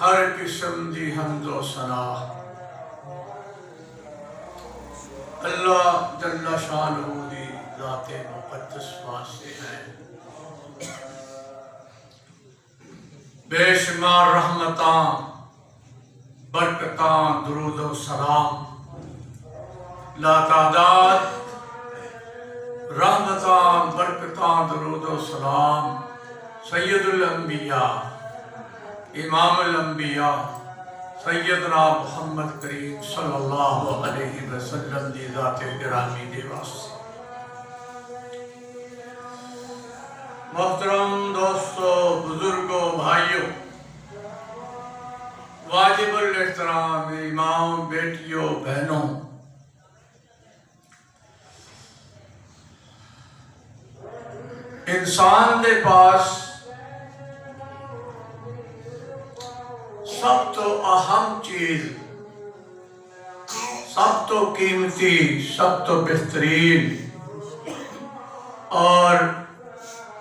ہر قسم دی حمد و ثنا اللہ جل شانہ دی ذات مقدس واسطے ہے۔ بے شمار رحمتاں برکتاں درود و سلام لا تعداد رحمتاں برکتاں درود و سلام سید الانبیاء امام الانبیاء سیدنا محمد کریم صلی اللہ علیہ وسلم دی ذات گرامی دے واسطے۔ محترم دوستو، بزرگوں، بھائیوں، واجب الاحترام امام، بیٹیوں، بہنوں، انسان دے پاس سب تو اہم چیز، سب تو قیمتی، سب تو بہترین اور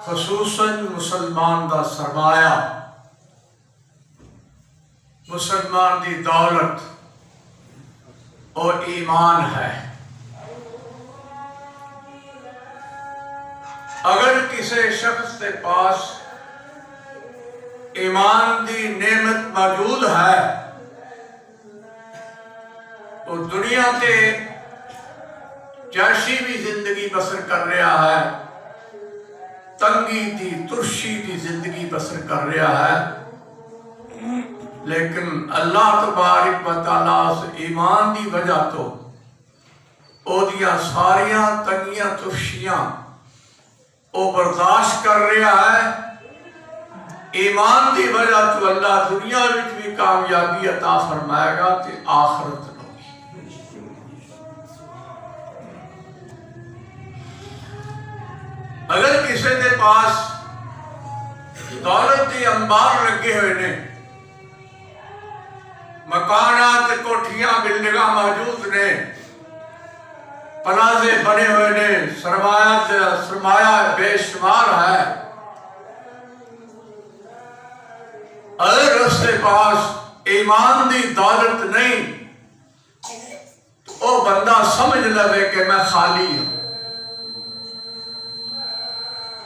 خصوصاً مسلمان دا سرمایہ، مسلمان دی دولت اور ایمان ہے۔ اگر کسی شخص کے پاس ایمان دی نعمت موجود ہے تو دنیا تے جیسی بھی زندگی بسر کر رہا ہے، تنگی دی ترشی دی زندگی بسر کر رہا ہے، لیکن اللہ تبارک و تعالیٰ سے ایمان دی وجہ تو او دیاں ساریاں تنگیاں ترشیاں او برداشت کر رہا ہے۔ ایمان دی وجہ تو اللہ دنیا وچ بھی کامیابی عطا فرمائے گا تے آخرت نو بھی۔ اگر کسی دے پاس دولت دی انبار لگے ہوئے نے، مکانات کوٹھیاں بلڈنگاں موجود نے، پلازے بنے ہوئے نے، سرمایہ بے شمار ہے، اگر اس کے پاس ایمان دی دولت نہیں تو وہ بندہ سمجھ لے کہ میں خالی ہوں۔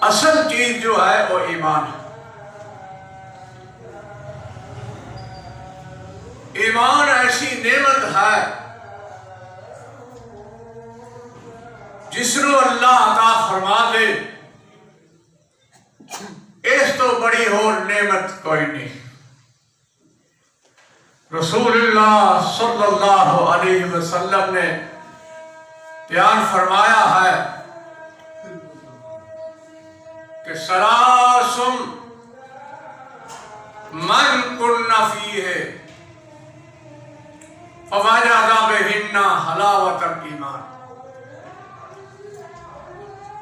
اصل چیز جو ہے وہ ایمان ہے۔ ایمان ایسی نعمت ہے جس کو اللہ عطا فرما دے، اس تو بڑی اور نعمت کوئی نہیں۔ رسول اللہ صلی اللہ علیہ وسلم نے بیان فرمایا ہے کہ سلاسم من کن فیہ فوجد بہن حلاوت الایمان۔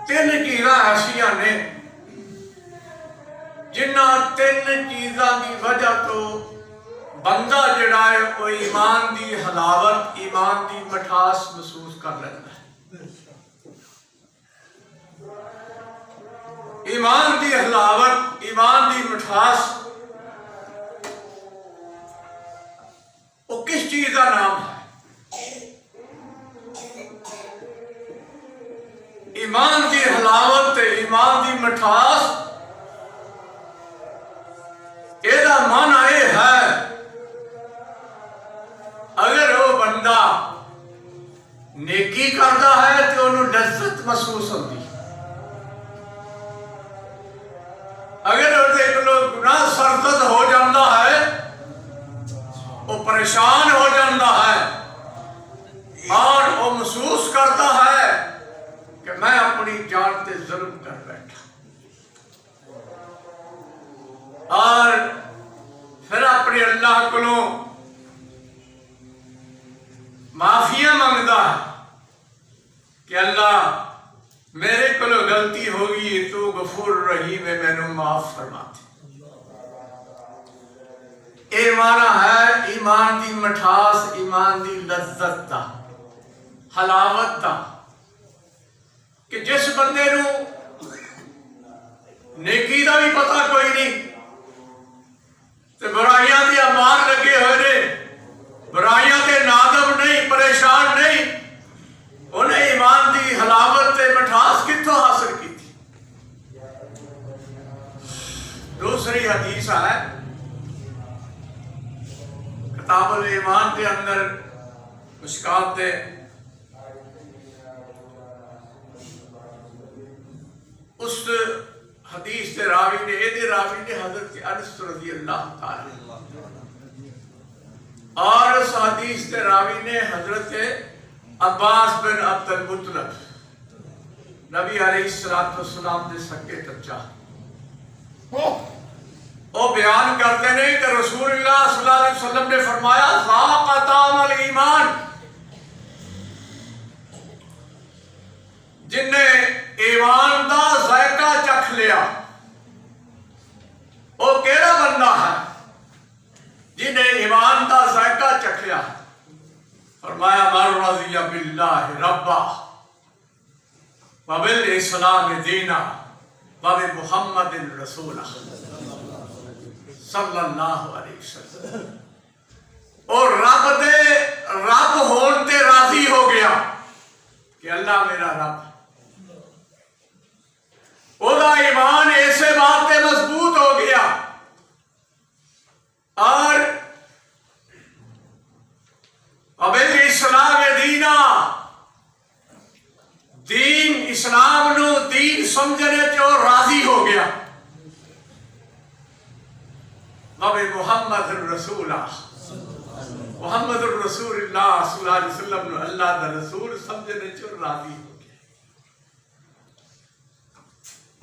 تین چیزاں ایسیاں نے جنہ تین چیزاں دی وجہ تو بندہ جڑا ہے وہ ایمان دی حلاوت، ایمان دی مٹھاس محسوس کر لیتا ہے۔ ایمان دی حلاوت، ایمان دی مٹھاس وہ کس چیز کا نام ہے؟ ایمان دی حلاوت، ایمان دی مٹھاس، یہ معنی یہ ہے اگر وہ بندہ نیکی کرتا ہے تو انہوں لذت محسوس ہوتی، اگر وہ گناہ سرزد ہو جاتا ہے وہ پریشان ہو جاتا ہے اور وہ محسوس کرتا ہے کہ میں اپنی جان تے ظلم کر بیٹھا، اور پھر اپنے اللہ کو معافیاں مانگتا ہے کہ اللہ میرے کو غلطی ہوگی، تو غفور رحیم ہے، میں نے معاف فرما دے۔ اے معنی ہے ایمان دی مٹھاس، ایمان دی لذت دا، حلاوت دا، کہ جس بندے نو نیکی دا بھی پتہ کوئی نہیں تے برائیاں دی حدیث ہے کتاب الایمان کے اندر مشکات دے اس حدیث کے راوی نے حضرت انس رضی اللہ تعالی اور اس حدیث کے راوی نے حضرت عباس بن عبد المطلب نبی علیہ السلام نے سکے چچا وہ بیان کرتے نہیں کہ رسول اللہ صلی اللہ علیہ وسلم نے فرمایا ذاق طعم الایمان، جن نے ایمان دا ذائقہ چکھ لیا وہ کیڑا بندہ ہے جن نے ایمان دا ذائقہ چکھ لیا؟ فرمایا من رضی باللہ ربا وبالاسلام دینا وبمحمد رسولہ صلی اللہ علیہ وسلم، اور رب ہون تے راضی ہو گیا کہ اللہ میرا رب، وہ دا ایمان ایسے بات تے مضبوط ہو گیا اور وبالاسلام دینا، دین اسلام نو دین سمجھنے چو راضی ہو گیا، محمد الرسول محمد الرسول اللہ صلی اللہ علیہ وسلم نو اللہ دا رسول سمجھنے چو راضی ہو گیا۔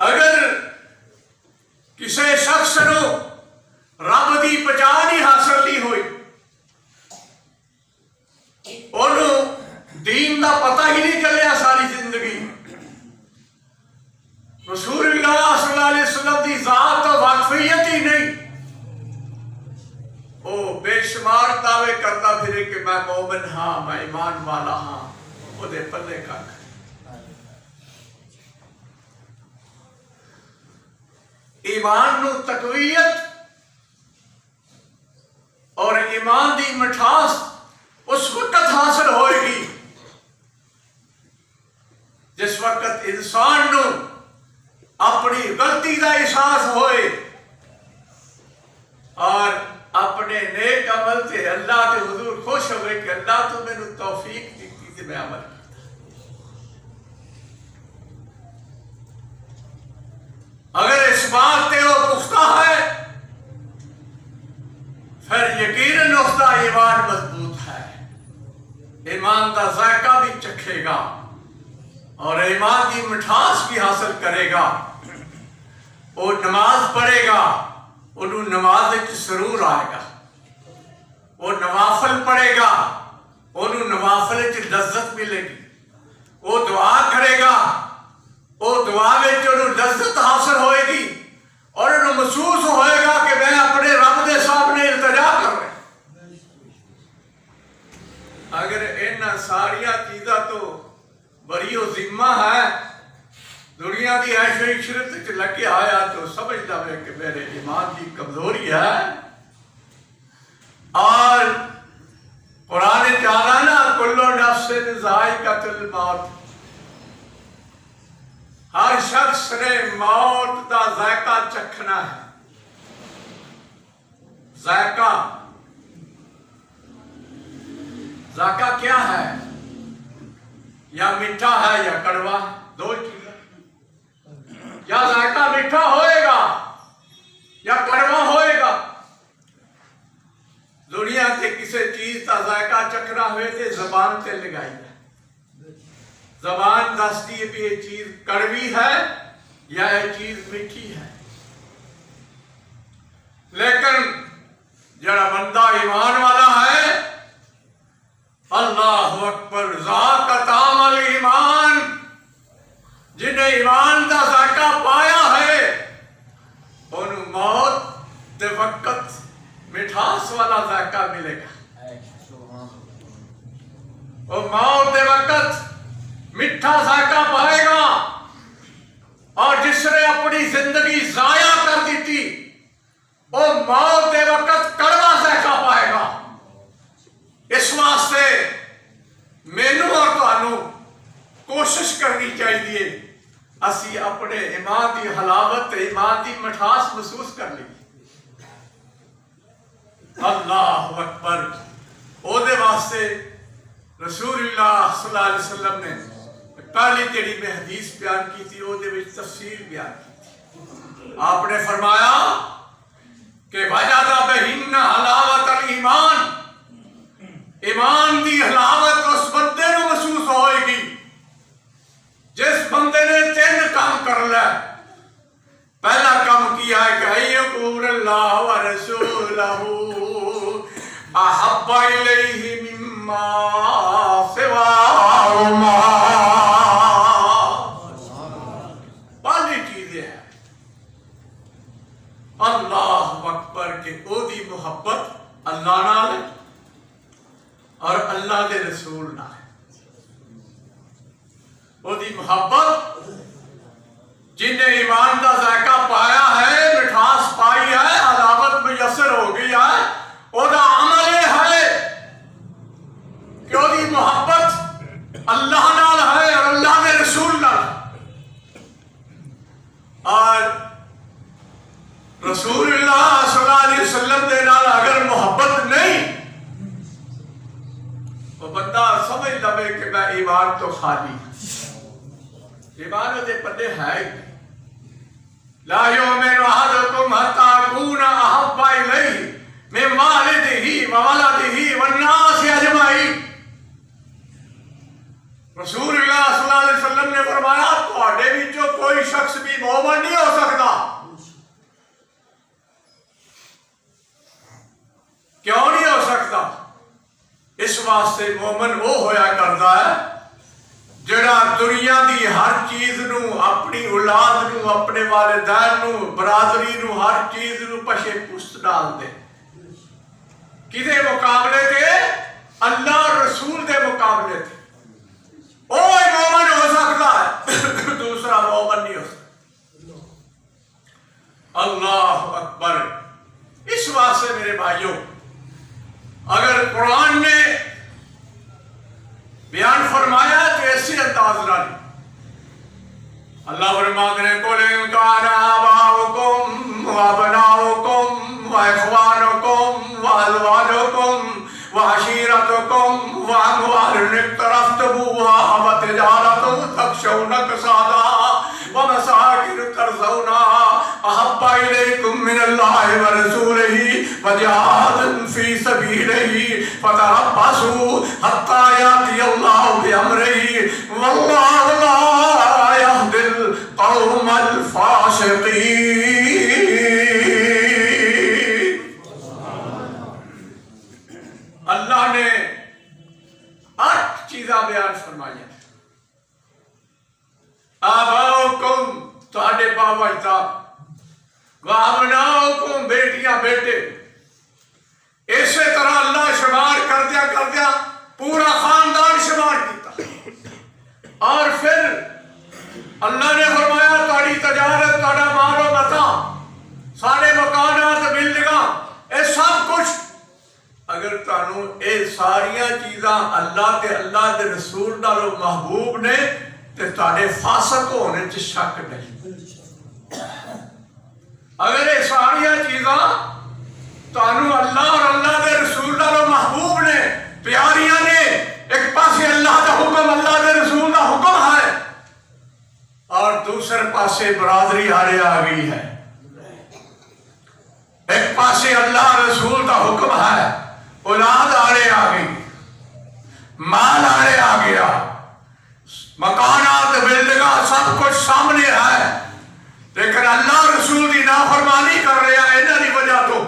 اگر کسی شخص نو رب دی پہچان ہی حاصل نہیں ہوئی، انہوں دین دا پتہ ہی نہیں چلیا ساری زندگی، رسول اللہ صلی اللہ علیہ وسلم دی ذات و واقفیت ہی نہیں، وہ بے شمار دعوے کرتا پھرے کہ میں مومن ہاں، میں ایمان والا ہاں، وہ دے پلے کا ایمان نو تقویت اور ایمان دی مٹھاس اس وقت حاصل ہوئے گی جس وقت انسان نو اپنی غلطی دا احساس ہوئے اور اپنے نیک عمل سے اللہ کے حضور خوش ہوئے کہ اللہ تو میں نے توفیق دیتی کہ میں عمل کرتا۔ اگر اس بات پہ وہ پختہ ہے پھر یقیناً اس کا ایمان مضبوط ہے، ایمان کا ذائقہ بھی چکھے گا اور ایمان کی مٹھاس بھی حاصل کرے گا، وہ نماز پڑھے گا، انہوں نماز وچ سرور آئے گا، وہ نوافل پڑھے گا، انہوں نوافل وچ لذت ملے گی، وہ دعا کرے گا، وہ دعا وچ انہوں لذت حاصل ہوئے گی اور انہوں محسوس ہوئے گا کہ میں اپنے رب دے سامنے التجا کر رہا ہوں۔ اگر ان ساریاں چیزاں تو بڑی و ذمہ ہے، دنیا دی عیش و عشرت وچ لگے آیا تو سمجھتا ہے کہ میرے ایمان کی کمزوری ہے، اور قرآن چاہتا نا کل نفس ذائقۃ الموت، ہر شخص نے موت دا ذائقہ چکھنا ہے۔ ذائقہ کیا ہے؟ یا میٹھا ہے یا کڑوا، دو چیزیں، یا ذائقہ میٹھا ہوئے گا یا کڑوا ہوئے گا۔ دنیا سے کسی چیز کا ذائقہ چکھنا ہوئے تھے زبان سے لگائی ہے، زبان دستی ہے بھی یہ چیز کڑوی ہے یا یہ چیز میٹھی ہے، لیکن جڑا بندہ ایمان والا ہے، اللہ اکبر، ذاق طعم الایمان، جن نے ایمان دا ذائقہ پایا ہے انہوں موت دے وقت مٹھاس والا ذائقہ ملے گا، وہ موت دے وقت میٹھا ذائقہ پائے گا، اور جس نے اپنی زندگی ضائع کر دی تھی وہ موت دے وقت کڑوا ذائقہ پائے گا۔ اس واسطے مینوں اور تانوں کوشش کرنی چاہیے اسی اپنے ایمان دی حلاوت ایمان دی مٹھاس محسوس کر لیں، اللہ اکبر. او دے واسطے رسول اللہ صلی اللہ علیہ وسلم نے پہلی جڑی میں حدیث بیان کی تھی او دے وچ تفصیل بیان کی تھی. آپ نے فرمایا کہ وجد بہن حلاوت الایمان، ایمان دی حلاوت اس بندے نو محسوس ہوئے گی جس بندے نے 3 کام کر لے. پہلا کام کیا ہے کہ یقول اللہ ورسولہ احب الیہ مما سواہما. پہلی چیز یہ ہے اللہ اکبر کہ او دی محبت اللہ نال ہے اور اللہ دے رسول نال ہے. او دی محبت جن نے ایمان کا ذائقہ پایا ہے، مٹھاس پائی ہے، علاوت میسر ہو گئی ہے، او دا عمل ہے کہ او دی محبت اللہ نال ہے اور اللہ کے رسول نال. اور رسول اللہ صلی اللہ علیہ وسلم دے نال اگر محبت نہیں، وہ بندہ سمجھ لے کہ میں ایمان تو خالی، ایمان دے پلے ہے ہی. لا یؤمن احدکم حتی اکون احب الیہ من والدہ وولدہ والناس اجمعین. رسول اللہ صلی اللہ علیہ وسلم نے فرمایا تواڈے وچوں کوئی شخص بھی مومن نہیں ہو سکتا. کیوں نہیں ہو سکتا؟ اس واسطے مومن وہ ہویا کرتا ہے جڑا دنیا دی ہر چیز نو، اپنی اولاد نو، اپنے والدین نو، برادری نو، ہر چیز نو پشے پشت ڈال دے. کدے مقابلے تے؟ اللہ اور رسول دے مقابلے تے. اوہ مومن ہو سکتا ہے، دوسرا مومن نہیں ہو سکتا. اللہ اکبر. اس واسطے میرے بھائیوں اگر قرآن نے بیان فرمایا تو ایسے انداز نہ لیں. اللہ فرماتے ہیں قُلْ إِنْ كَانَ آبَاؤُكُمْ وَأَبْنَاؤُكُمْ وَإِخْوَانُكُمْ وَأَزْوَاجُكُمْ وَعَشِيرَتُكُمْ وَأَمْوَالٌ اقْتَرَفْتُمُوهَا وَتِجَارَةٌ تَخْشَوْنَ كَسَادَهَا وَمَسَاكِنُ تَرْضَوْنَهَا أَحَبَّ إِلَيْكُم مِّنَ اللَّهِ وَرَسُولِهِ وَجِهَادٍ فِي سَبِيلِهِ فَتَرَبَّصُوا حَتَّىٰ يَأْتِيَ اللَّهُ بِأَمْرِهِ وَاللَّهُ لَا يَهْدِي الْقَوْمَ الْفَاسِقِينَ. اللہ نے 8 چیزاں بیان فرمائی. آباؤکم تہاڈے باپ اجداد، وابناؤکم بیٹیاں بیٹے. اسی طرح اللہ شمار کردیا پورا خاندان شمار کیتا. اور پھر اللہ نے فرمایا تہاڈی تجارت، تہاڈا مال و متاع، سارے مکانات، بلڈنگاں، اے سب کچھ اگر تانوں اے ساریاں چیزاں اللہ تے اللہ دے رسول نالوں محبوب نے تے تہاڈے فاسق ہونے چ شک نہیں. اگر اے ساریاں چیزاں تانوں اللہ اور اللہ دے رسول نالوں محبوب نے، پیاریاں نے، ایک پاسے اللہ دا حکم، اللہ دے رسول دا حکم ہے اور دوسرے پاسے برادری آڑے آ گئی ہے. ایک پاسے اللہ رسول دا حکم ہے، اولاد آڑے آ گئی، مال آڑے آ گیا، مکانات، بلڈنگاں، سب کچھ سامنے ہے، لیکن اللہ رسول دی نافرمانی کر رہا ہے. انہاں دی وجہ تو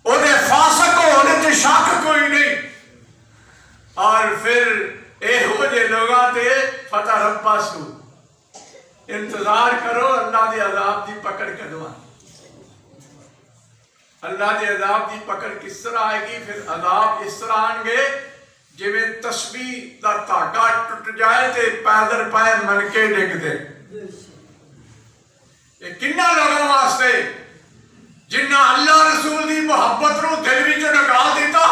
او دے فاسق ہونے تے شک کوئی نہیں. اور پھر ایہو جے لوگاں تے فتربصوا، انتظار کرو اللہ دے عذاب دی پکڑ کدوں آئے. اللہ دے عذاب دی پکڑ کس طرح آئے گی؟ پھر عذاب اس طرح آن گے جویں تسبیح دا دھاگا ٹوٹ جائے تے پیدل پائے منکے ڈگ دے. یہ کنہ لوگوں واسطے جنہ اللہ رسول دی محبت نو دل وچ نکال دیتا،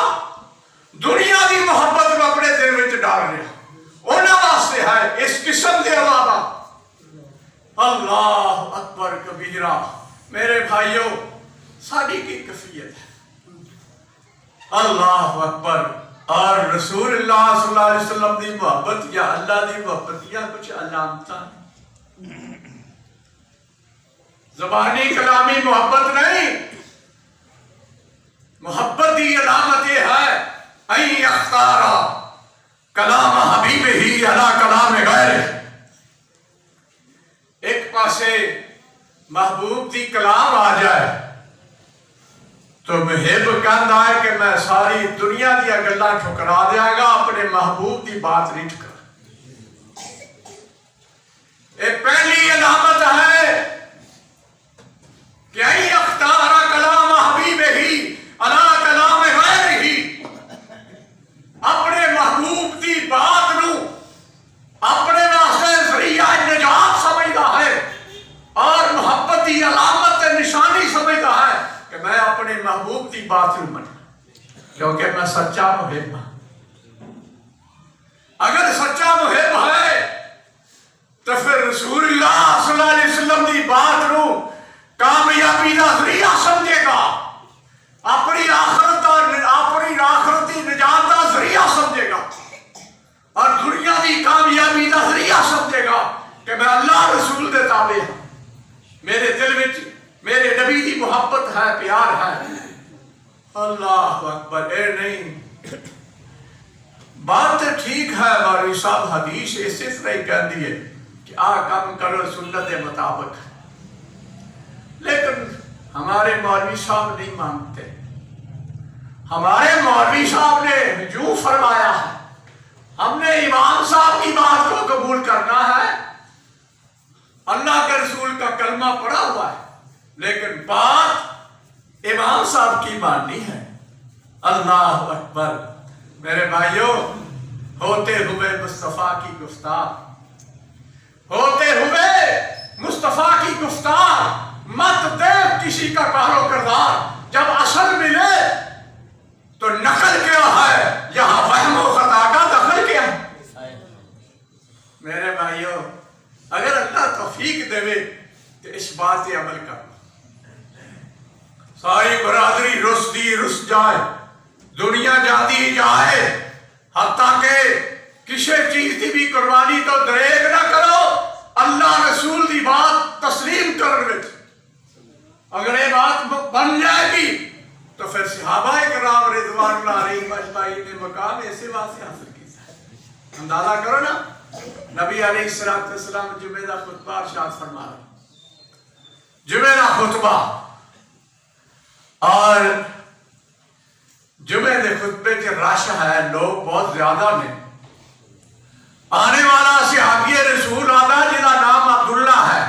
دنیا دی محبت نو اپنے دل وچ ڈال رہا، انہاں واسطے ہے اس قسم دے عذاب. اللہ اکبر کبیرہ. میرے بھائیوں ساری کی کیفیت ہے. اللہ اکبر. اور رسول اللہ صلی اللہ علیہ وسلم دی محبت یا اللہ دی محبت یا کچھ علامت زبانی کلامی محبت نہیں. محبت کی علامت یہ ہے ان یختار کلام حبیب ہی علی کلام غیر. ایک پاسے محبوب دی کلام آ جائے تو محب کہندا ہے کہ میں ساری دنیا دیا گلاں ٹھکرا دیا گا اپنے محبوب دی بات نہیں ٹھکرا. ایک پہلی علامت ہے کہ ان یختار کلام حبیب ہی علی کلام غیر ہی. اپنے محبوب دی بات نو اپنے واسطے ذریعہ نجات سمجھدا ہے اور محبت کی علامت نشانی سمجھدا ہے کہ میں اپنے محبوب کی بات نو منا کیونکہ میں سچا محب ہوں. اگر سچا محب ہے تو پھر رسول اللہ صلی اللہ علیہ وسلم کی بات نو کامیابی کا ذریعہ سمجھے گا, اپنی آخرت کی نجات کا ذریعہ سمجھے گا اور دنیا کی کامیابی کا ذریعہ سمجھے گا کہ میں اللہ رسول دے تابع ہوں. میرے دل میں میرے نبی کی محبت ہے, پیار ہے. اللہ اکبر. اے نہیں بات ٹھیک ہے مولوی صاحب, حدیث اسی طرح ہی کہہ دیے کہ آ کام کرو سنت کے مطابق, لیکن ہمارے مولوی صاحب نہیں مانتے. ہمارے مولوی صاحب نے جو فرمایا ہے ہم نے امام صاحب کی بات کو قبول کرنا ہے. اللہ کے رسول کا کلمہ پڑھا ہوا ہے لیکن بات امام صاحب کی ماننی ہے. اللہ اکبر. میرے بھائیوں, ہوتے ہوئے مصطفیٰ کی گفتار, ہوتے ہوئے مصطفیٰ کی گفتار مت دے کسی کا کہر و کردار. جب اصل ملے تو نقل کیا ہے, یہاں وہم و خطا کا دخل کیا ہے. میرے بھائیوں, اگر اللہ توفیق دے تو اس بات پہ عمل کرنا. ساری برادری رس جائے, دنیا جاتی جائے, حتیٰ کہ کسی چیز کی بھی قربانی تو دریغ نہ کرو اللہ رسول کی بات تسلیم کرنے. اگر یہ بات بن جائے گی تو پھر صحابہ کرام رضوان اللہ علیہم اجمعین نے مقام ایسے واسطے حاصل کیا. اندازہ کرو نا, نبی علیہ السلام جمعہ کا خطبہ ارشاد فرما رہے, جمعہ کا خطبہ, اور جمعہ کے خطبے کے رش ہے, لوگ بہت زیادہ نے. آنے والا صحابی رسول آتا جنہا نام عبداللہ ہے,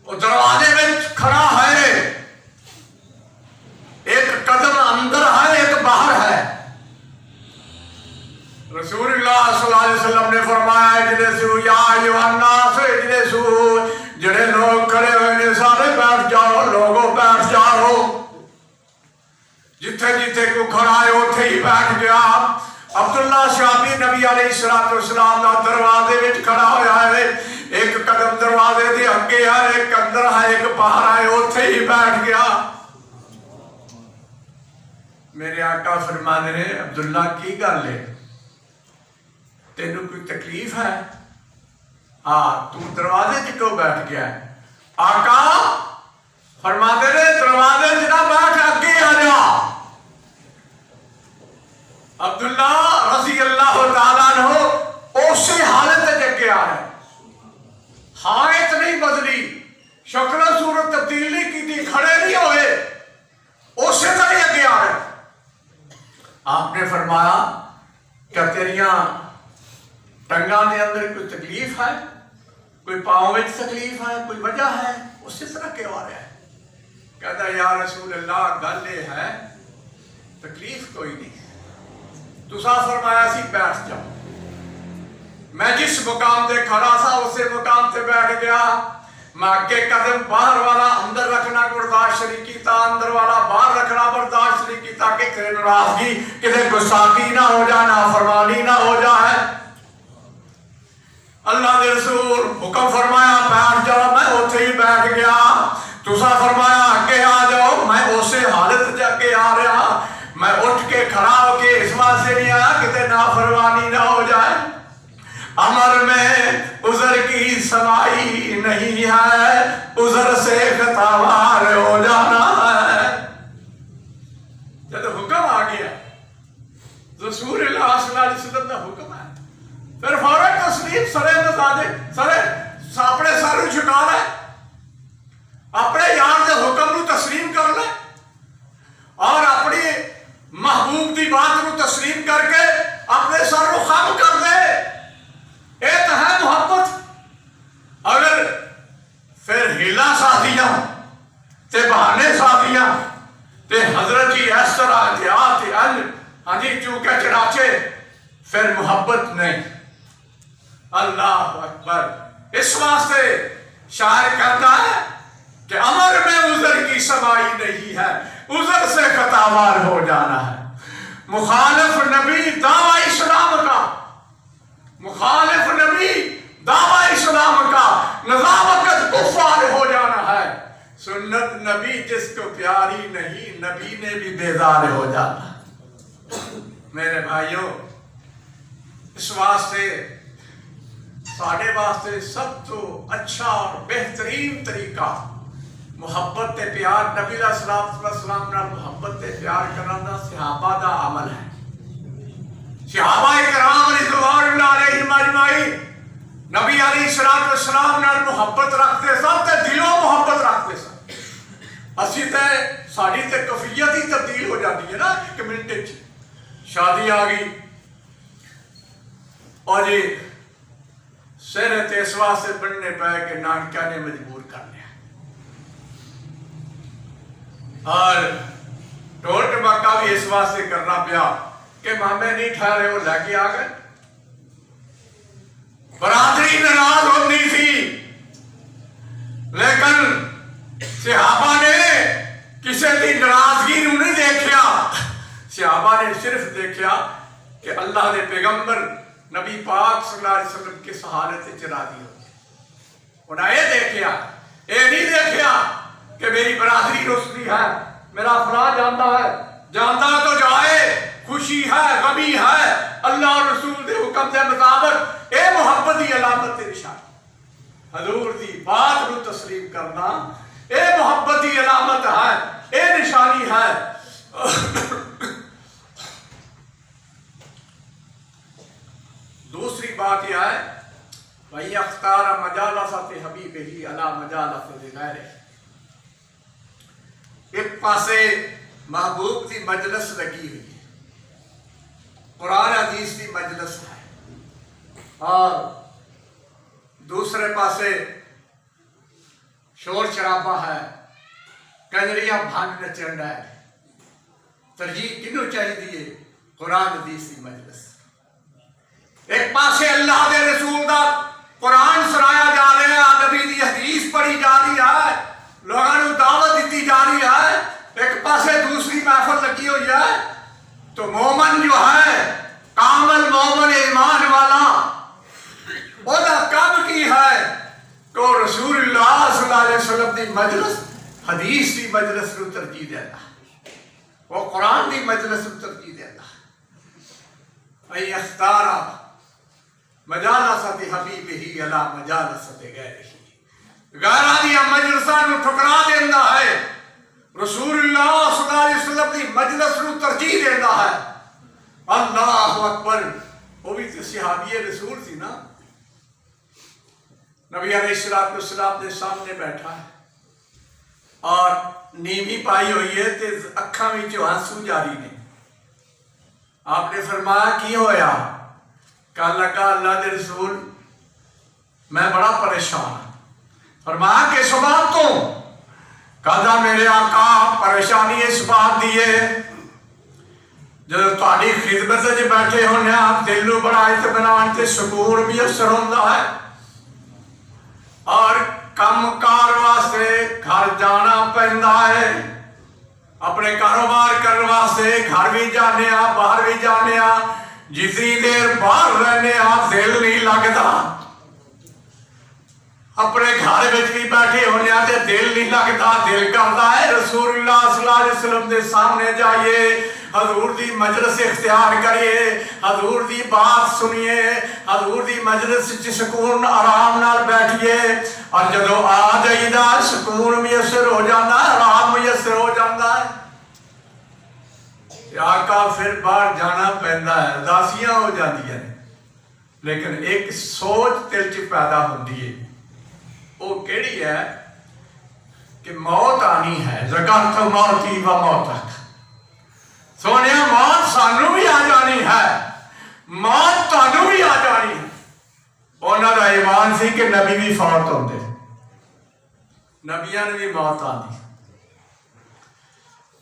وہ دروازے میں کھڑا ہے, ایک قدم اندر ہے ایک باہر ہے. رسول اللہ صلی اللہ علیہ وسلم نے فرمایا اجلسوا یا ایھا الناس اجلسوا, جڑے لوگ کھڑے ہوئے نے سارے بیٹھ جاؤ, لوگوں بیٹھ جاؤ. جتھے جتھے کو کھڑا ہے اتھے ہی بیٹھ گیا. عبداللہ صحابی نبی علیہ السلام کا دروازے میں کھڑا ہوا ہے, ایک قدم دروازے دے اگے ہے, ایک اندر ہے ایک باہر ہے, اتھے ہی بیٹھ گیا. میرے آقا فرمانے نے عبداللہ کی گل ہے, تینوں کوئی تکلیف ہے؟ ہاں, تو دروازے سے کیوں بیٹھ گیا ہے؟ آقا فرماتے نے دروازے سے نہ بیٹھ, اگے آ جا. عبداللہ رضی اللہ تعالیٰ عنہ اسی حالت اگے آ رہے, حالت نہیں بدلی, شکل و صورت تبدیل نہیں کی تھی, کھڑے نہیں ہوئے, اسی طرح اگے آ رہے. آپ نے فرمایا کیا تیریاں ٹنگاں دے اندر کوئی تکلیف ہے, کوئی پاؤں میں تکلیف ہے, کوئی وجہ ہے؟ اسی طرح کیوں آ رہا ہے؟ کہتا یا رسول اللہ گل یہ ہے تکلیف کوئی نہیں, تسا فرمایا سی بیٹھ جاؤ. میں جس مقام تے کھڑا تھا اسی مقام تے بیٹھ گیا. میں اگے قدم باہر والا اندر رکھنا برداشت نہیں کیتا, اندر والا باہر رکھنا برداشت نہیں کیتا کہ کسی ناراضگی, کسی گستاخی نہ ہو جائے, نافرمانی نہ ہو جائے. اللہ کے رسول حکم فرمایا بیٹھ جاؤ, میں اتھے ہی بیٹھ گیا. تسا فرمایا اگے آ جاؤ, میں اسی حالت اگے آ رہا. ہے، عذر سے خطاوار ہو جانا ہے۔ جب حکم آ گیا رسول اللہ صلی اللہ علیہ وسلم کا حکم ہے، پھر فوراً تسلیم سرے نزادے سرے اپنے سر جھکا لے، اپنے یار دے حکم نو تسلیم کر لے اور اپنی محبوب دی بات نو تسلیم کر کے اپنے سر کو خم کر دے۔ یہ تو ہے محبت۔ اگر پھر ہیلا ساتھیاں تے بہانے ساتھیاں تے حضرت جی اس طرح احتیاط ہاں جی چونکہ چنانچہ پھر محبت نہیں۔ اللہ اکبر۔ اس واسطے شاعر کہتا ہے کہ امر میں عذر کی سمائی نہیں ہے، عذر سے خطاوار ہو جانا ہے۔ مخالف نبی دعوی اسلام کا، مخالف نبی دعوی اسلام کا نزاوقت کفار ہو جانا ہے۔ سنت نبی جس کو پیاری نہیں، نبی نے بھی بیزار ہو جانا ہے۔ میرے بھائیوں، اس واسطے ساڑھے واسطے سب تو اچھا اور بہترین طریقہ محبت تے پیار، نبی علیہ السلام نال محبت تے پیار کرنا صحابہ دا عمل ہے۔ صحابہ کرام رضوان اللہ علیہم اجمعین نبی علیہ السلام نال محبت رکھتے سن تے دلوں محبت رکھتے سن۔ اسی تے ساڑی تے کفیت ہی تبدیل ہو جاتی ہے نا، ایک منٹ شادی آ گئی اور یہ سر اس واسطے بننے پائے کہ نانکہ نے مجبور کر لیا اور ٹول ٹمکا بھی اس واسطے کرنا پیا کہ مامے نہیں ٹھہرے وہ لے کے آ گئے۔ برادری ناراض ہوتی تھی لیکن صحابہ نے کسی کی ناراضگی نہیں دیکھا، صحابہ نے صرف دیکھا کہ اللہ دے پیغمبر نبی پاک صلی اللہ علیہ وسلم کی حالت راضی ہو۔ انہیں یہ دیکھا، یہ نہیں دیکھا کہ میری برادری رسلی ہے، میرا فلاں جانتا ہے، جانتا ہے تو جائے، خوشی ہے غمی ہے، اللہ اور رسول دے حکم دے مطابق۔ اے محبت دی علامت تے نشان، حضور دی بات کو تسلیم کرنا اے محبت دی علامت ہے، اے نشانی ہے۔ دوسری بات یہ ہے وَإِنْ اخْتَارَ مَجَالَسَةِ حَبِيبِهِ عَلَى مَجَالَسَةِ غَيْرِهِ۔ ایک پاسے محبوب کی مجلس لگی ہوئی ہے، قرآن حدیث کی مجلس ہے، اور دوسرے پاسے شور شرابہ ہے، کنجریاں بھانگ نچن ہے۔ ترجیح کنوں چاہیے؟ قرآن حدیث کی مجلس۔ ایک پاسے اللہ دے رسول دا قرآن سنایا جا رہا ہے، نبی دی حدیث پڑھی جا رہی ہے، لوگوں نے دعوت دیتی جا رہی ہے، ایک پاسے دوسری محفل لگی ہوئی ہے۔ تو مومن جو ہے، کامل مومن ایمان والا، وہ دا کام کی ہے تو رسول اللہ صلی اللہ علیہ وسلم دی مجلس، حدیث دی مجلس کو ترجیح دیتا ہے، وہ قرآن دی مجلس کو ترجیح دیتا ہے۔ اَيْ اخْتَارَ مجالسۃ حبیبہ علی مجالسۃ غیرہ، غیرہ دیا مجلساں نو ٹھکرا دینا ہے، رسول اللہ صلی اللہ علیہ وسلم دی مجلس نو ترجیح دینا ہے۔ اللہ اکبر۔ وہ بھی تو صحابی رسول تھی نا، نبی علیہ السلام کے سامنے بیٹھا ہے اور نیمی پائی ہوئی ہے تے اکھاں وچوں آنسو جاری نے۔ آپ نے فرمایا کی ہویا؟ کہا لگا اللہ دے رسول میں بڑا پریشان ہوں۔ فرمایا کس بات تو؟ کہا میرے آقا پریشانی اس بات دی ہے جب تہاڈی خدمت وچ بیٹھے ہونے دل نوں بڑا اطمینان تے سکون بھی اثر ہوندا ہے، اور کم کار واسطے گھر جانا پیندا ہے، اپنے کاروبار کرنے واسطے گھر بھی جانے باہر بھی جانے، جتنی دیر باہر رہنے دل نہیں لگتا۔ اپنے گھر میں بھی بیٹھے ہونے آتے دل نہیں لگتا، دل کرتا ہے رسول اللہ صلی اللہ علیہ وسلم دے سامنے جائیے، حضور دی مجلس اختیار کریے، حضور دی بات سنیے، حضور دی مجلس چ سکون آرام نال بیٹھیے، اور جدو آ جائیدا سکون میسر ہو جاتا ہے، آرام میسر ہو جاتا ہے۔ آقا پھر باہر جانا پہنتا ہے، اداسیاں ہو جاتی ہیں، لیکن ایک سوچ دل چ پیدا ہوتی ہے، وہ کیڑی ہے کہ موت آنی ہے، ذکرت موتی و موتک، سونے موت سانو بھی آ جانی ہے، موت تانوں بھی آ جانی ہے۔ انہوں کا ایمان سی کہ نبی بھی فوت ہوتے، نبیاں نے بھی موت آنی،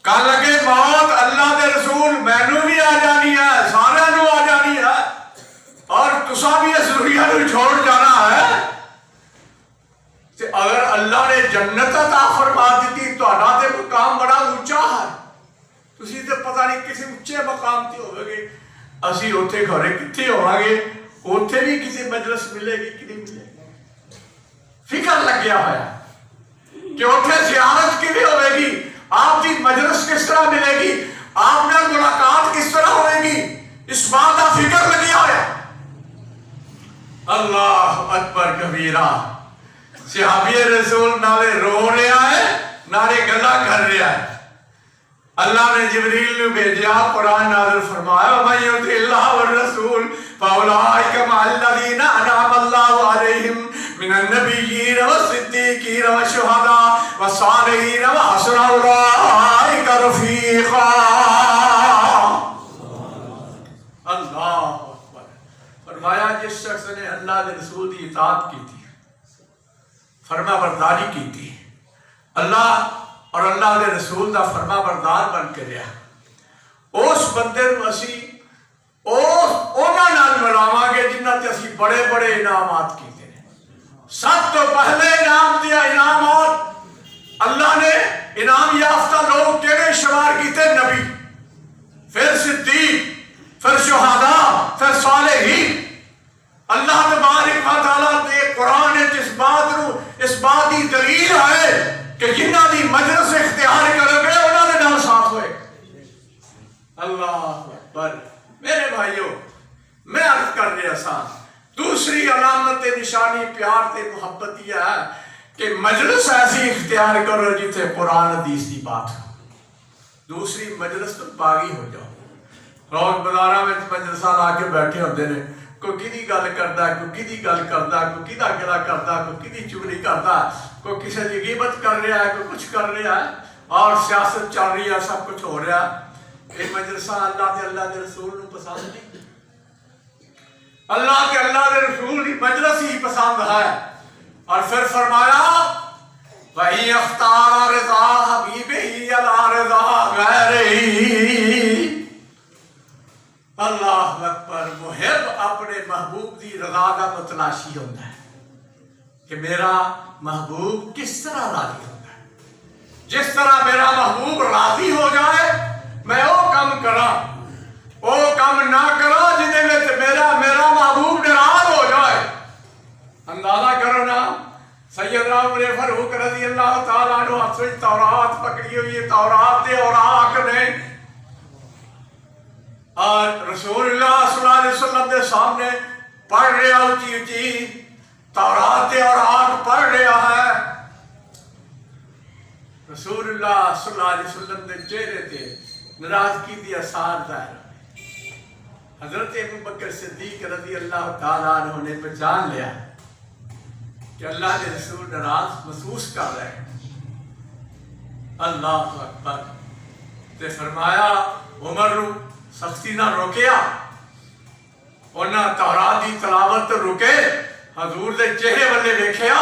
کہنے لگے موت اللہ دے رسول مینوں بھی آ جانی ہے، سارے نو آ جانی ہے، اور تسا بھی اس دنیا کو چھوڑ جانا ہے۔ کہ اگر اللہ نے جنت عطا فرما دیتی تو تے مقام بڑا اونچا ہے، تسی تے پتہ نہیں کسی اونچے مقام تے ہوئے گے، اسی اوتھے گھرے کتھے ہوواں گے، اوتھے بھی کسی مجلس ملے گی کہ نہیں ملے گی، فکر لگ گیا ہے کہ اوتھے زیارت کی ہوئے گی، آپ کی مجلس کس طرح ملے گی، آپ نے ملاقات کس طرح ہوئے گی، اس بات کا فکر لگیا ہے۔ اللہ اکبر کبیرہ، صحابی رسول نالے رو رہا ہے، نالے گلا کر رہا ہے۔ اللہ نے جبریل نے بھیجا، قرآن نازل فرمایا وَمَن يُطِعِ اللَّهَ وَالرَّسُولَ فَأُولَٰئِكَ مَعَ الَّذِينَ أَنْعَمَ اللَّهُ عَلَيْهِم مِّنَ النَّبِيِّينَ وَالصِّدِّيقِينَ وَالشُّهَدَاءِ وَالصَّالِحِينَ وَحَسُنَ أُولَٰئِكَ رَفِيقًا۔ اللہ اکبر، فرمایا جس شخص نے اللہ کے رسول کی اطاعت کی تھی، فرما برداری کی تھی، اللہ اور اللہ کے رسول دا فرما بردار بن کے رہا، اس بندے نو اسی اونا نال ملاواں گے جنہاں تے اسی بڑے بڑے انعامات کیتے ہیں۔ سب تو پہلے انعام دیا انعامات اللہ نے انعام یافتہ لوگ کیڑے شمار کیتے، نبی، پھر صدیق، پھر شہداء، پھر صالحین۔ اللہ تبارک و تعالیٰ نے قرآن اس بات کی دلیل ہے کہ جنہاں دی مجلس اختیار کرو گے انہاں دے نال ساتھ ہوئے۔ اللہ اکبر، میرے بھائیوں، میں عرض کر رہا سا، دوسری علامت نشانی پیار تے محبت یہ ہے کہ مجلس ایسی اختیار کرو جیتے قرآن حدیث دی بات ہو۔ دوسری مجلس تو باغی ہو جاؤ، روز بازاراں وچ مجلساں لا کے بیٹھے ہوندے نے، کوئی کدی گل کرتا ہے، کوئی کدی گل کرتا ہے، کوئی کدا گلا کرتا ہے، کوئی کدی چگلی کرتا ہے، کوئی کسی کی غیبت کر رہا ہے، کوئی کچھ کر رہا ہے، اور سیاست چل رہی ہے، سب کچھ ہو رہا ہے۔ یہ مجلساں اللہ کے رسول نو پسند نہیں، اللہ کے رسول کی مجلس ہی پسند ہے۔ اور پھر فرمایا وَإِنْ يَخْتَارَ رِضَا حَبِيبِهِ عَلَىٰ رِضَا غَيْرِهِ۔ اللہ اکبر، محب اپنے محبوب کی رضا کا متلاشی ہوتا ہے کہ میرا محبوب کس طرح راضی ہوتا ہے، جس طرح میرا محبوب راضی ہو جائے میں وہ کم کرا، وہ کم نہ کرا جنہیں میں میرا محبوب ناراض ہو جائے۔ اندازہ کرو نا، سیدنا عمر فاروق رضی اللہ تعالیٰ عنہ ہاتھ میں تورات پکڑی ہوئی ہے، تورات دے اوراق نے، اور رسول اللہ صلی اللہ علیہ وسلم دے سامنے پڑھ رہا اونچی اونچی تورات دے اوراق پڑھ رہا ہے۔ رسول اللہ صلی اللہ علیہ وسلم دے چہرے تے ناراضگی دی آثار ظاہر ہوئے۔ حضرت ابوبکر صدیق رضی اللہ تعالیٰ عنہ نے پہچان لیا کہ اللہ کے رسول ناراض محسوس کر رہے ہیں۔ اللہ اکبر، تے فرمایا عمر نو سختی نہ روکیا، انہاں تورات دی تلاوت رکے، حضور دے چہرے والے ویکھیا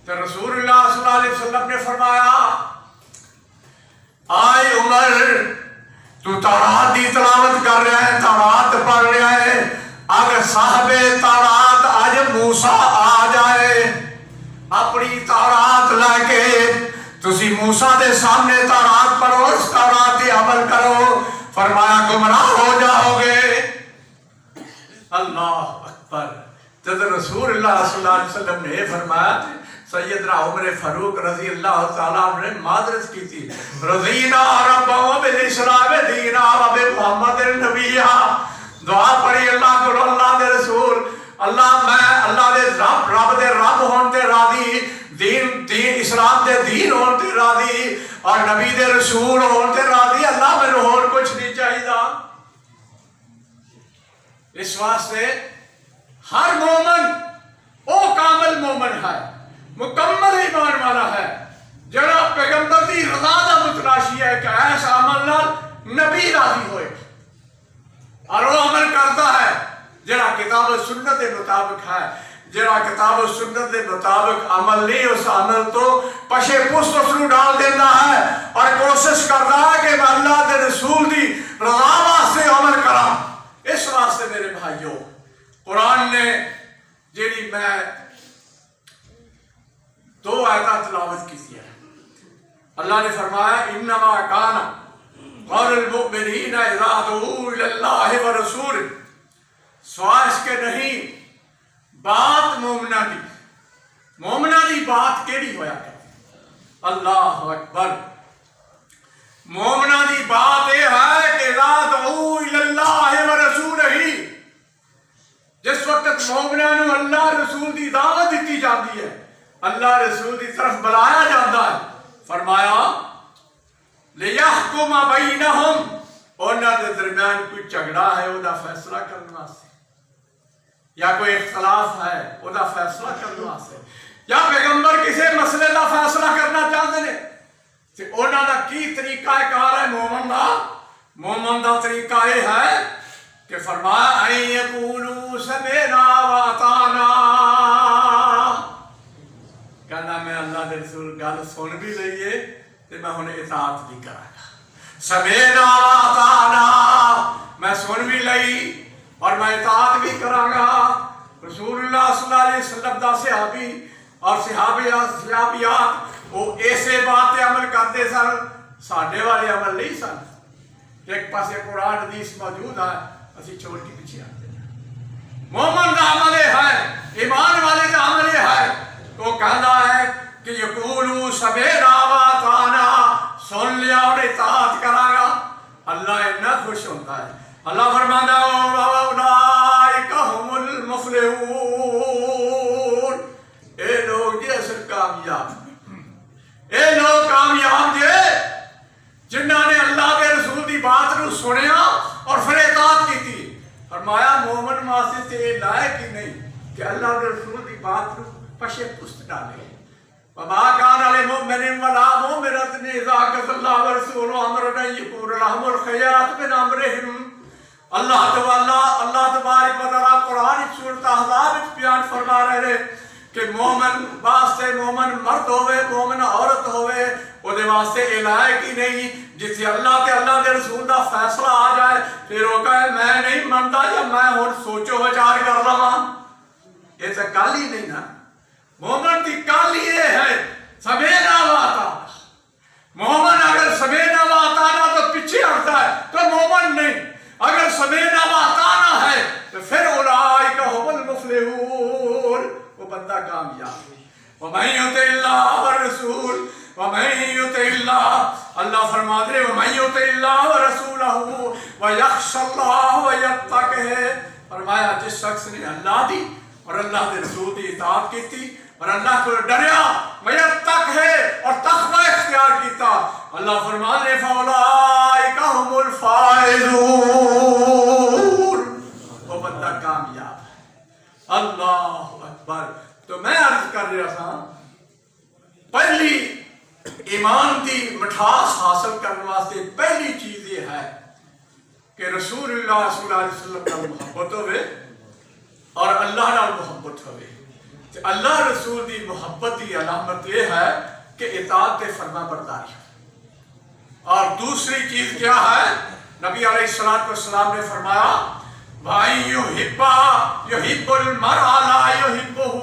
تے رسول اللہ صلی اللہ علیہ وسلم نے فرمایا آئے عمر، تو تورات دی تلاوت کر رہا ہے، تورات پڑھ رہا ہے، اگر صاحب تورات آج موسیٰ آ جائے اپنی تورات لے کے، تسی موسیٰ دے سامنے تورات پڑھو، اس تورات دی عمل کرو، فرمایا گمراہ ہو جاؤ گے۔ اللہ اکبر، جب رسول اللہ اللہ صلی اللہ علیہ وسلم نے فرمایا تھا سیدنا عمر فاروق رضی اللہ تعالیٰ عنہ نے معذرت کی تھی رضینا ربا و بالاسلام دینا و بمحمد نبیہ دعا پڑھی اللہ کو اللہ دے رسول اللہ میں اللہ دے رب دے رب ہون تے راضی دین اسلام دے دین ہون تے راضی اور نبی دے رسول ہون تے راضی اللہ میں ہون کچھ نہیں چاہیے اس واسطے ہر مومن او کامل مومن ہے مکمل ایمان والا ہے جڑا پیغمبر دی رضا دا متلاشی ہے کہ ایسا عمل نال نبی راضی ہوئے اور وہ عمل کرتا ہے جڑا کتاب و سنت کے مطابق ہے جڑا کتاب و سنت کے مطابق عمل نہیں اس عمل تو پشے پست اس کو ڈال دینا ہے اور کوشش کرتا ہے کہ میں اللہ کے رسول دی رضا واسطے عمل کرا اس واسطے میرے بھائیوں قرآن نے جیڑی میں 2 آیات تلاوت کی ہے اللہ نے فرمایا انما کان قول المؤمنین اذا دعوا الی اللہ ورسولہ سوائے اس کے نہیں بات مومنہ دی بات کیڑی ہویا کرتی اللہ اکبر مومنہ دی بات یہ ہے کہ اذا دعوا الی اللہ ورسولہ جس وقت مومنہ نو اللہ رسول دی دعوت دیتی جاتی ہے اللہ رسول دی طرف بلایا جاتا ہے فرمایا لِيَحْكُمَ بَيْنَهُمْ انہاں دے درمیان کوئی جھگڑا ہے وہ دا فیصلہ کرنے واسطے یا کوئی اختلاف ہے وہ دا فیصلہ کرنے واسطے یا پیغمبر کسی مسئلے دا فیصلہ کرنا چاہتے ہیں کہ انہاں دا کی طریقہ کار ہے مومن دا طریقہ یہ ہے کہ فرمایا اَن يَقُولُوا سَمِعْنَا وَأَطَعْنَا کہنا میں اللہ دے رسول گل سن بھی لئیے تو میں انہیں اطاعت بھی کرا گا سمینا وَأَطَعْنَا میں سن بھی لئی اور میں اطاعت بھی کرا گا رسول اللہ صلی اللہ علیہ وسلم دا صحابی اور صحابیات وہ ایسے باتیں عمل کرتے سن ساڑھے والے عمل نہیں سن ایک پاسے قرآن حدیث موجود ہے اسی چھوڑ کے پیچھے آتے ہیں مومن دا عمل ہے ایمان والے دا عمل ہے تو کہنا ہے کہ یقولو سمینا وَأَطَعْنَا سن لیا اور اطاعت کرا گا اللہ اتنا خوش ہوتا ہے اللہ فرماتا ہے اولئک هم المفلحون اے لوگ یہ اصل کامیاب اے لوگ کامیاب جے جنہاں نے اللہ کے رسول دی بات نو سنیا اور پھر اطاعت کی تھی فرمایا مومن واسطے تے لائق ہی نہیں کہ اللہ کے رسول دی بات نو پشے پست ڈالے وما كان للمؤمن ولا مؤمنة إذا قضى الله ورسوله أمرا أن يكون لهم الخيرة من أمرهم اللہ تبارک و تعالیٰ قرآن سورۃ احزاب بیان فرما رہے کہ مومن واسطے مومن مرد ہوئے مومن عورت ہوئے وہ دے واسطے الائے کی نہیں جس اللہ کے رسول دا فیصلہ آ جائے پھر وہ کہے میں نہیں منتا یا میں ہوں سوچو وچار کر رہا یہ تو گل ہی نہیں نا مومن کی گل یہ ہے سمینا وَأَطَعْنَا مومن اگر سمینا وَأَطَعْنَا تو پیچھے ہٹتا ہے تو مومن نہیں اگر سمینا وَأَطَعْنَا ہے تو پھر اولئک هم المفلحون وہ بندہ کامیاب ہے وَمَن يُطِعِ اللَّهَ وَالرَّسُولَ وَمَن يُطِعِ اللَّهَ اللہ فرماتے ہیں وَمَن يُطِعِ اللَّهَ وَرَسُولَهُ وَيَخْشَ اللَّهَ وَيَتَّقِهِ فرمایا جس شخص نے اللہ دی اور اللہ کے رسول کی اطاعت کی تھی اور اللہ کو ڈریا ویتق ہے اور تقوی اختیار کیتا اللہ فرماتے ہیں فَأُولَئِكَ هُمُ الْفَائِزُونَ وہ بندہ کامیاب ہے اللہ اکبر تو میں عرض کر رہا تھا پہلی ایمان کی مٹھاس حاصل کرنے واسطے پہلی چیز یہ ہے کہ رسول اللہ صلی اللہ علیہ وسلم کا محبت ہوئے اور اللہ نال محبت ہوئے اللہ رسول دی محبت دی علامت یہ ہے کہ اطاعت فرما برداری اور دوسری چیز کیا ہے نبی علیہ السلام نے فرمایا بھائی یحب المرء لا یحبہ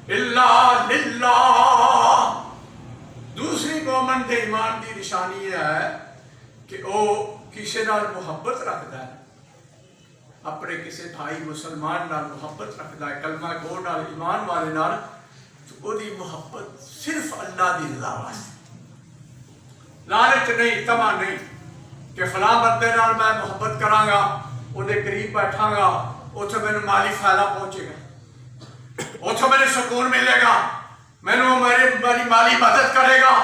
الا للہ دوسری مومن دے ایمان دی نشانی یہ ہے کہ وہ کسی نال محبت رکھتا ہے اپنے کسی بھائی مسلمان نال محبت رکھتا ہے کلمہ گو نال ایمان والے نال تو وہ دی محبت صرف اللہ دی رضا واسطے لالچ نہیں تما نہیں کہ فلاں بندے نال میں محبت کراں گا وہ دے قریب بیٹھاں گا اتھے میں مالی فائدہ پہنچے گا اتھے میں سکون ملے گا میں میری مالی مدد کرے گا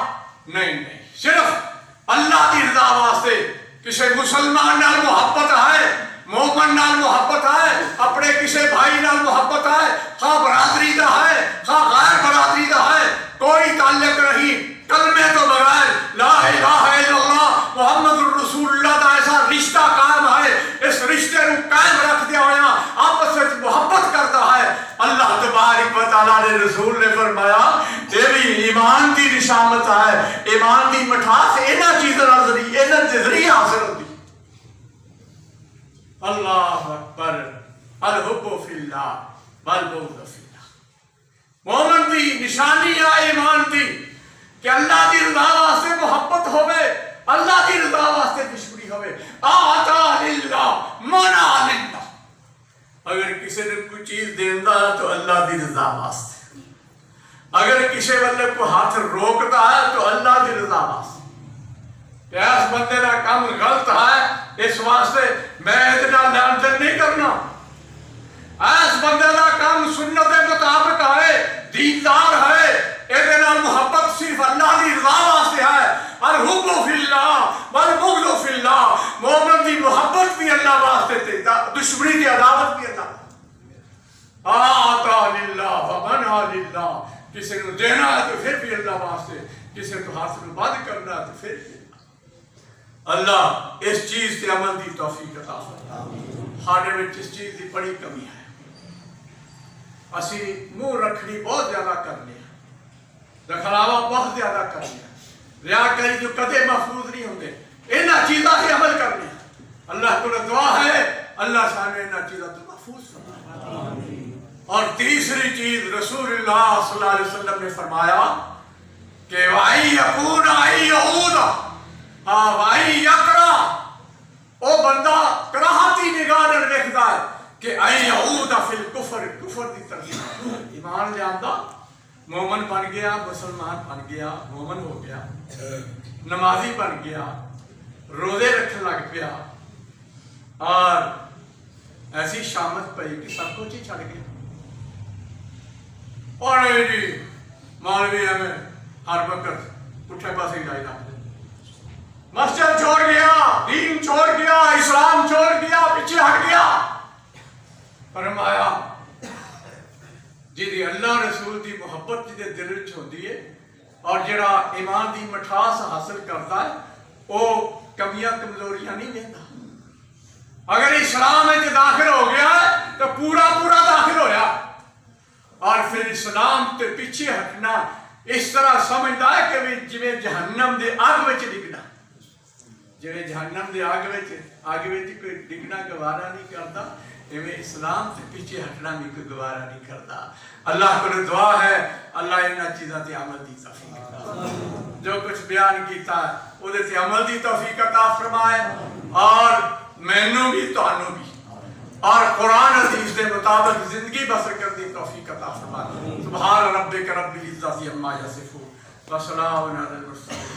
نہیں صرف اللہ دی رضا واسطے کسی مسلمان نال محبت ہے مومن نال محبت ہے اپنے کسی بھائی نال محبت ہے خواہ برادری دا ہے خواہ غیر برادری دا ہے کوئی تعلق نہیں کلمے تو بغیر لا الہ الا اللہ محمد الرسول اللہ دا ایسا رشتہ قائم ہے اس رشتے کو قائم رکھ دیا ہوا آپس میں محبت کرتا ہے اللہ تبارک و تعالیٰ نے رسول نے فرمایا یہ بھی ایمان دی نشامت ہے ایمان دی مٹھاس اینا چیزیں نظری اینا ذریعہ حاصل ہوتی اللہ اکبر الحب فی اللہ والبغض فی اللہ مومن دی نشانی ہے ایمان دی کہ اللہ دی رضا واسطے محبت ہوئے اللہ دی رضا واسطے دشمنی ہوئے آتا للہ منع للہ اگر کسی نے کوئی چیز دیندہ ہے تو اللہ دی رضا واسطے اگر کسی والے کو ہاتھ روکتا ہے تو اللہ دی رضا واسطے کہ اس بندے کا کام غلط ہے اس واسطے میں اتنا لین دین نہیں کرنا اس بندے کا کام سنت مطابق ہے دیندار ہے اتنا محبت صرف اللہ دی رضا واسطے ہے الحب فی اللہ والبغض فی اللہ مومن دی محبت بھی اللہ واسطے تے دشمنی دی عداوت بھی اللہ آتا للہ ومنع للہ کسی کو دینا ہے تو پھر بھی اللہ واسطے کسی کو حاصل بند کرنا ہے تو پھر بھی اللہ اس چیز سے عمل دی توفیق عطا فرمائے ہاڑے میں اس چیز دی بڑی کمی ہے اسی منہ رکھنی بہت زیادہ کرنے ہیں دکھلاوا بہت زیادہ کرنے ہیں ریاکاری جو کدے محفوظ نہیں ہوندے انہاں چیزاں سے عمل کرنے ہیں اللہ کو دعا ہے اللہ سانے انہاں چیزاں تو محفوظ فرمائے اور تیسری چیز رسول اللہ صلی اللہ علیہ وسلم نے فرمایا کہ وَأَن يَكُونَ أَن يَعُودَ وَأَن يَقْرَأَ او بندہ کراہتی نگاہ نے دیکھتا ہے کہ اَن يَعُودَ فِي الْكُفْرِ کفر دی طرف ایمان لے آندہ مومن بن گیا مسلمان بن گیا مومن ہو گیا نمازی بن گیا روزے رکھنے لگ پیا اور ایسی شامت پئی کہ سب کچھ ہی چھڑ گیا اور جی مولوی ہمیں ہر وقت پٹھے پاسے ہی جائے جاتے مسجد چھوڑ گیا دین چھوڑ گیا اسلام چھوڑ گیا پیچھے ہٹ گیا فرمایا جی اللہ رسول دی محبت جی دل وچ ہوندی ہے اور جڑا ایمان دی مٹھاس حاصل کرتا ہے وہ کمیاں کمزوریاں نہیں لیتا اگر اسلام میں داخل ہو گیا ہے تو پورا داخل ہویا اور پھر اسلام تے پیچھے ہٹنا اس طرح سمجھتا ہے کہ جویں جہنم دے آگ وچ ڈگنا جویں جہنم دے آگ وچ کوئی ڈگنا گوارا نہیں کرتا ایویں اسلام سے پیچھے ہٹنا بھی کوئی گوارا نہیں کرتا اللہ کو دعا ہے اللہ انہاں چیزاں تے عمل دی توفیق عطا جو کچھ بیان کیتا ہے وہ تے عمل دی توفیق عطا فرمائے اور مینوں بھی تانوں بھی اور قرآن حدیث کے مطابق زندگی بسر کر دی توفیق عطا فرمائے سبحان ربک رب العزت عما یصفون وسلام علی المرسلین